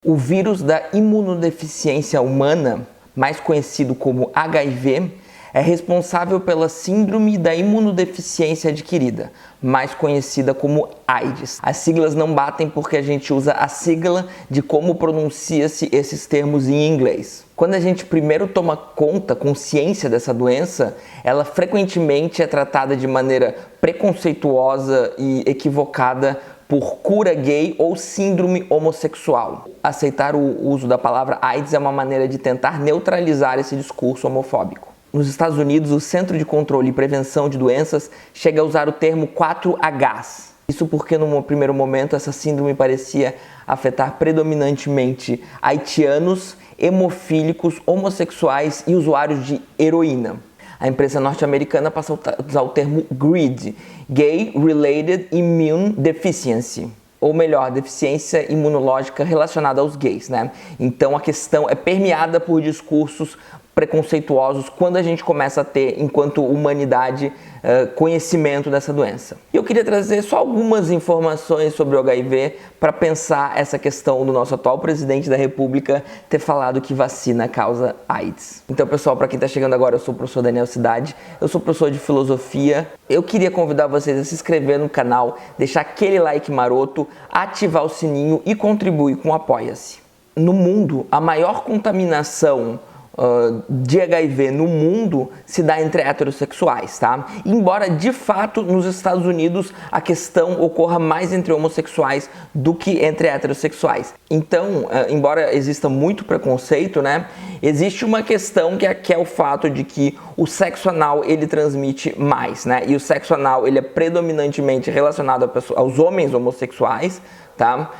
O vírus da imunodeficiência humana, mais conhecido como HIV, é responsável pela síndrome da imunodeficiência adquirida, mais conhecida como AIDS. As siglas não batem porque a gente usa a sigla de como pronuncia-se esses termos em inglês. Quando a gente primeiro toma consciência dessa doença, ela frequentemente é tratada de maneira preconceituosa e equivocada por cura gay ou síndrome homossexual. Aceitar o uso da palavra AIDS é uma maneira de tentar neutralizar esse discurso homofóbico. Nos Estados Unidos, o Centro de Controle e Prevenção de Doenças chega a usar o termo 4Hs. Isso porque, no primeiro momento, essa síndrome parecia afetar predominantemente haitianos, hemofílicos, homossexuais e usuários de heroína. A imprensa norte-americana passou a usar o termo GRID, Gay Related Immune Deficiency, ou melhor, deficiência imunológica relacionada aos gays, né? Então a questão é permeada por discursos preconceituosos quando a gente começa a ter, enquanto humanidade, conhecimento dessa doença. E eu queria trazer só algumas informações sobre o HIV para pensar essa questão do nosso atual presidente da República ter falado que vacina causa AIDS. Então, pessoal, para quem está chegando agora, eu sou o professor Daniel Cidade, eu sou professor de filosofia. Eu queria convidar vocês a se inscrever no canal, deixar aquele like maroto, ativar o sininho e contribuir com o Apoia-se. No mundo, a maior contaminação de HIV no mundo se dá entre heterossexuais, tá? Embora de fato nos Estados Unidos a questão ocorra mais entre homossexuais do que entre heterossexuais. Então, embora exista muito preconceito, né, existe uma questão que é o fato de que o sexo anal ele transmite mais, né? E o sexo anal ele é predominantemente relacionado aos homens homossexuais. Tá?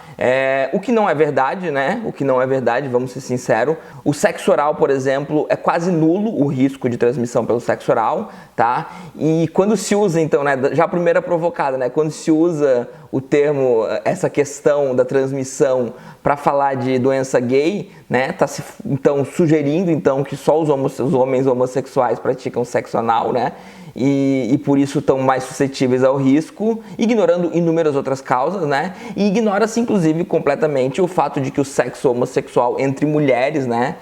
O que não é verdade, né? O que não é verdade, vamos ser sinceros. O sexo oral, por exemplo, é quase nulo o risco de transmissão pelo sexo oral, tá? E quando se usa, então, né? Já a primeira provocada, né? Quando se usa o termo, essa questão da transmissão para falar de doença gay, né? Tá se então sugerindo então que só os homens homossexuais praticam sexo anal, né? E por isso estão mais suscetíveis ao risco, ignorando inúmeras outras causas, né? E ignora-se, inclusive, completamente o fato de que o sexo homossexual entre mulheres, né?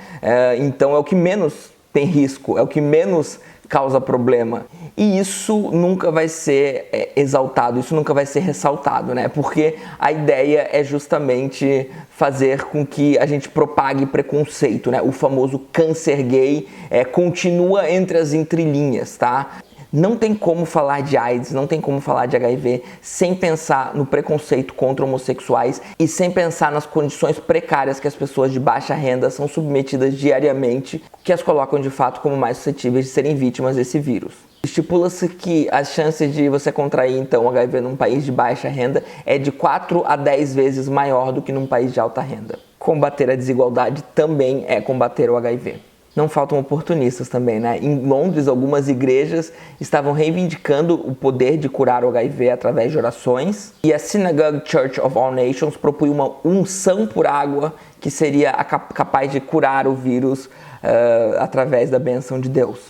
Então é o que menos tem risco, é o que menos causa problema. E isso nunca vai ser exaltado, isso nunca vai ser ressaltado, né? Porque a ideia é justamente fazer com que a gente propague preconceito, né? O famoso câncer gay continua entre as entrelinhas, tá? Não tem como falar de AIDS, não tem como falar de HIV sem pensar no preconceito contra homossexuais e sem pensar nas condições precárias que as pessoas de baixa renda são submetidas diariamente, que as colocam de fato como mais suscetíveis de serem vítimas desse vírus. Estipula-se que as chances de você contrair então HIV num país de baixa renda é de 4 a 10 vezes maior do que num país de alta renda. Combater a desigualdade também é combater o HIV. Não faltam oportunistas também, né? Em Londres, algumas igrejas estavam reivindicando o poder de curar o HIV através de orações. E a Synagogue Church of All Nations propunha uma unção por água que seria capaz de curar o vírus através da bênção de Deus.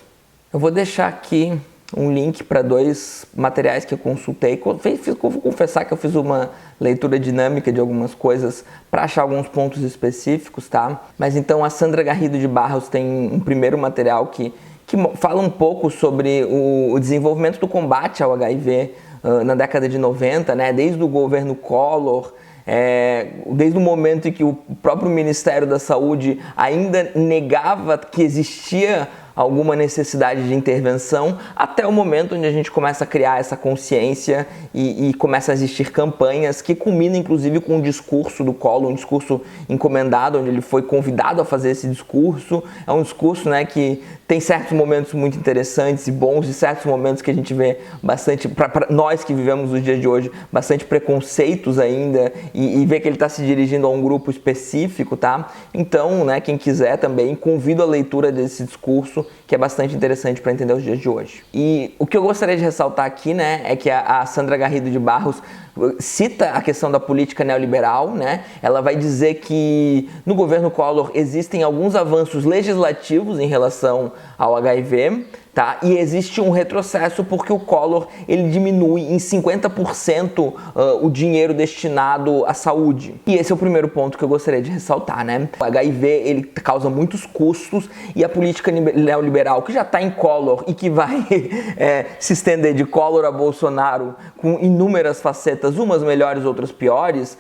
Eu vou deixar aqui um link para 2 materiais que eu consultei. Vou confessar que eu fiz uma leitura dinâmica de algumas coisas para achar alguns pontos específicos, tá? Mas então a Sandra Garrido de Barros tem um primeiro material que fala um pouco sobre o desenvolvimento do combate ao HIV na década de 90, né? Desde o governo Collor, desde o momento em que o próprio Ministério da Saúde ainda negava que existia alguma necessidade de intervenção, até o momento onde a gente começa a criar essa consciência e começa a existir campanhas que culminam inclusive com um discurso do Collor, um discurso encomendado, onde ele foi convidado a fazer esse discurso. É um discurso, né, que tem certos momentos muito interessantes e bons e certos momentos que a gente vê bastante, para nós que vivemos os dias de hoje, bastante preconceitos ainda e vê que ele está se dirigindo a um grupo específico, tá? Então, né, quem quiser também, convido a leitura desse discurso, que é bastante interessante para entender os dias de hoje. E o que eu gostaria de ressaltar aqui, né, é que a Sandra Garrido de Barros cita a questão da política neoliberal, né? Ela vai dizer que no governo Collor existem alguns avanços legislativos em relação ao HIV, tá? E existe um retrocesso porque o Collor, ele diminui em 50% o dinheiro destinado à saúde. E esse é o primeiro ponto que eu gostaria de ressaltar, né? O HIV, ele causa muitos custos e a política neoliberal, que já está em Collor e que vai se estender de Collor a Bolsonaro com inúmeras facetas, umas melhores, outras piores,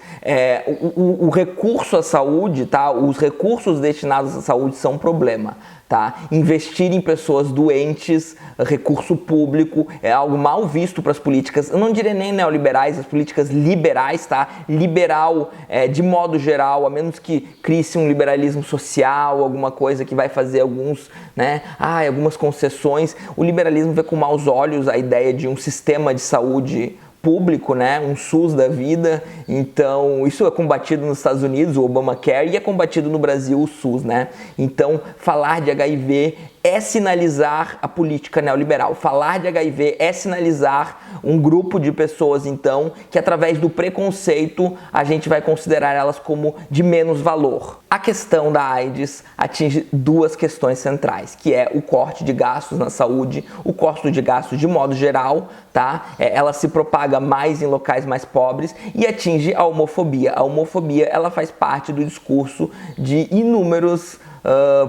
o recurso à saúde, tá? Os recursos destinados à saúde são um problema. Tá? Investir em pessoas doentes, recurso público, é algo mal visto para as políticas, eu não diria nem neoliberais, as políticas liberais, tá? Liberal, de modo geral, a menos que crie-se um liberalismo social, alguma coisa que vai fazer algumas concessões, o liberalismo vê com maus olhos a ideia de um sistema de saúde público, né, um SUS da vida. Então isso é combatido nos Estados Unidos, o Obamacare, e é combatido no Brasil, o SUS, né? Então falar de HIV é sinalizar a política neoliberal. Falar de HIV é sinalizar um grupo de pessoas, então, que através do preconceito a gente vai considerar elas como de menos valor. A questão da AIDS atinge duas questões centrais, que é o corte de gastos na saúde, o custo de gastos de modo geral, tá? Ela se propaga mais em locais mais pobres e atinge a homofobia. A homofobia, ela faz parte do discurso de inúmeros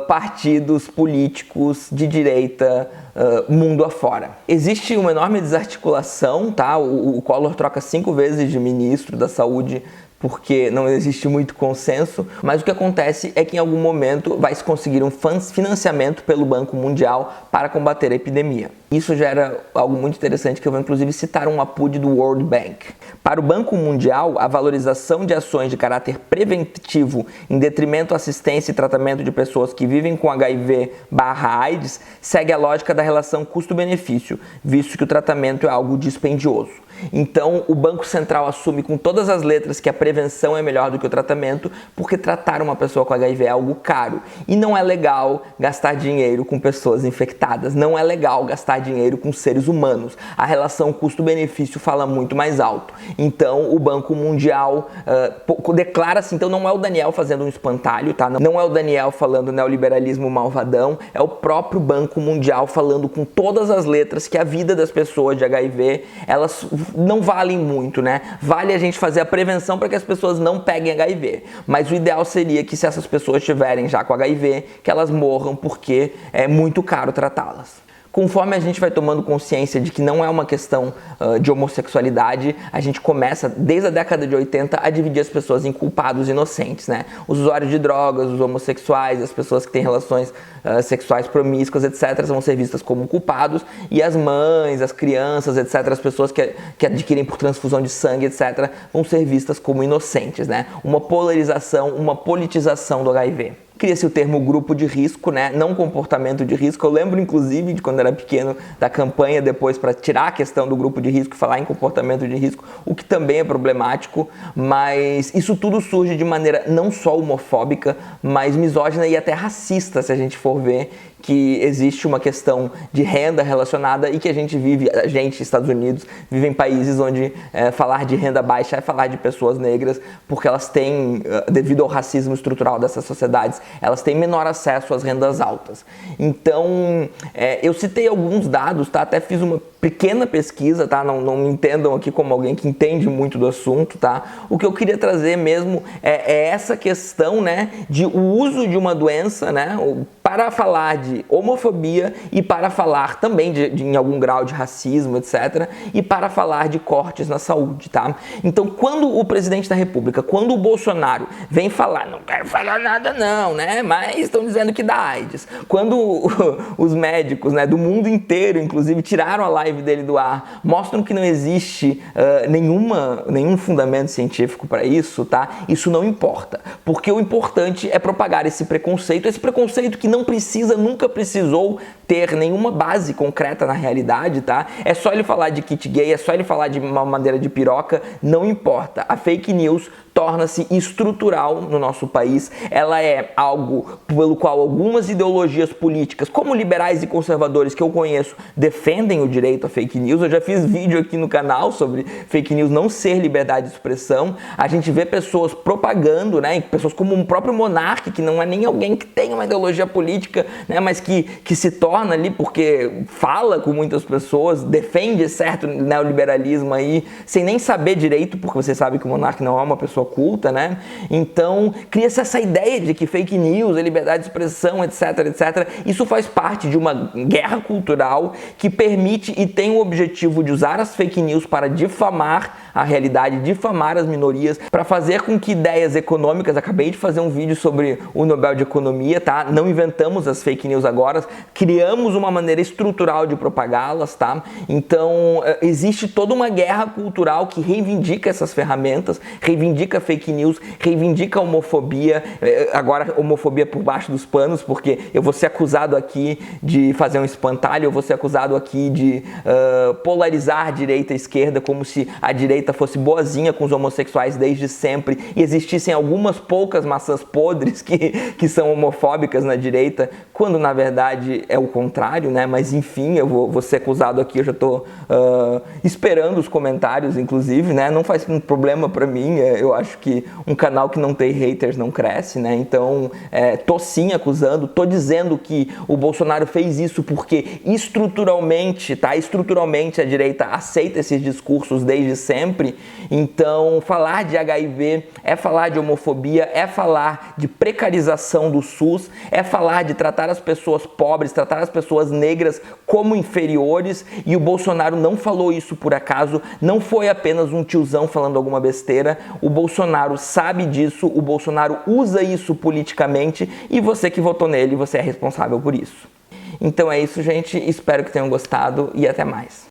partidos políticos de direita mundo afora. Existe uma enorme desarticulação, tá? O Collor troca 5 vezes de ministro da saúde porque não existe muito consenso, mas o que acontece é que em algum momento vai se conseguir um financiamento pelo Banco Mundial para combater a epidemia. Isso gera algo muito interessante que eu vou inclusive citar um APUD do World Bank. Para o Banco Mundial, a valorização de ações de caráter preventivo em detrimento à assistência e tratamento de pessoas que vivem com HIV/AIDS segue a lógica da relação custo-benefício, visto que o tratamento é algo dispendioso. Então, o Banco Central assume com todas as letras que a prevenção é melhor do que o tratamento, porque tratar uma pessoa com HIV é algo caro. E não é legal gastar dinheiro com pessoas infectadas, não é legal gastar dinheiro com seres humanos. A relação custo-benefício fala muito mais alto. Então, o Banco Mundial declara-se, então não é o Daniel fazendo um espantalho, tá? Não é o Daniel falando neoliberalismo malvadão, é o próprio Banco Mundial falando com todas as letras que a vida das pessoas de HIV, elas não valem muito, né? Vale a gente fazer a prevenção para que as pessoas não peguem HIV, mas o ideal seria que se essas pessoas estiverem já com HIV, que elas morram porque é muito caro tratá-las. Conforme a gente vai tomando consciência de que não é uma questão de homossexualidade, a gente começa, desde a década de 80, a dividir as pessoas em culpados e inocentes, né? Os usuários de drogas, os homossexuais, as pessoas que têm relações sexuais promíscuas, etc., vão ser vistas como culpados, e as mães, as crianças, etc., as pessoas que adquirem por transfusão de sangue, etc., vão ser vistas como inocentes, né? Uma polarização, uma politização do HIV. Cria-se o termo grupo de risco, né? Não comportamento de risco. Eu lembro, inclusive, de quando era pequeno, da campanha depois para tirar a questão do grupo de risco e falar em comportamento de risco, o que também é problemático, mas isso tudo surge de maneira não só homofóbica, mas misógina e até racista, se a gente for ver que existe uma questão de renda relacionada e que a gente, Estados Unidos, vive em países onde falar de renda baixa é falar de pessoas negras, porque elas têm, devido ao racismo estrutural dessas sociedades, elas têm menor acesso às rendas altas. Então, eu citei alguns dados, tá? Até fiz uma pequena pesquisa, tá? Não me entendam aqui como alguém que entende muito do assunto, tá? O que eu queria trazer mesmo é essa questão, né, de o uso de uma doença, né, para falar de homofobia e para falar também em algum grau de racismo, etc., e para falar de cortes na saúde, tá? Então, quando o presidente da República, quando o Bolsonaro vem falar, não quero falar nada não, né, mas estão dizendo que dá AIDS, quando os médicos, né, do mundo inteiro, inclusive, tiraram a live dele do ar, mostram que não existe nenhum fundamento científico para isso, tá? Isso não importa, porque o importante é propagar esse preconceito que não precisa, nunca precisou ter nenhuma base concreta na realidade, tá? É só ele falar de kit gay, é só ele falar de mamadeira de piroca, não importa. A fake news torna-se estrutural no nosso país. Ela é algo pelo qual algumas ideologias políticas, como liberais e conservadores que eu conheço, defendem o direito a fake news. Eu já fiz vídeo aqui no canal sobre fake news não ser liberdade de expressão. A gente vê pessoas propagando, né, pessoas como o próprio Monark, que não é nem alguém que tem uma ideologia política, né, mas que se torna ali porque fala com muitas pessoas, defende certo neoliberalismo aí, sem nem saber direito, porque você sabe que o Monark não é uma pessoa culta, né? Então, cria-se essa ideia de que fake news é liberdade de expressão, etc, etc. Isso faz parte de uma guerra cultural que permite e tem o objetivo de usar as fake news para difamar a realidade, difamar as minorias, para fazer com que ideias econômicas, acabei de fazer um vídeo sobre o Nobel de Economia, tá? Não inventamos as fake news agora, criamos uma maneira estrutural de propagá-las, tá? Então, existe toda uma guerra cultural que reivindica essas ferramentas, reivindica fake news, reivindica a homofobia, agora homofobia por baixo dos panos, porque eu vou ser acusado aqui de fazer um espantalho, eu vou ser acusado aqui de polarizar direita e esquerda, como se a direita fosse boazinha com os homossexuais desde sempre e existissem algumas poucas maçãs podres que são homofóbicas na direita, quando na verdade é o contrário, né? Mas enfim, eu vou ser acusado aqui, eu já tô esperando os comentários, inclusive, né? Não faz problema pra mim, eu acho que um canal que não tem haters não cresce, né? Então, tô sim acusando, tô dizendo que o Bolsonaro fez isso porque estruturalmente, tá? Estruturalmente a direita aceita esses discursos desde sempre. Então, falar de HIV é falar de homofobia, é falar de precarização do SUS, é falar de tratar as pessoas pobres, tratar as pessoas negras como inferiores, e o Bolsonaro não falou isso por acaso, não foi apenas um tiozão falando alguma besteira. O Bolsonaro sabe disso, o Bolsonaro usa isso politicamente, e você que votou nele, você é responsável por isso. Então é isso, gente, espero que tenham gostado e até mais.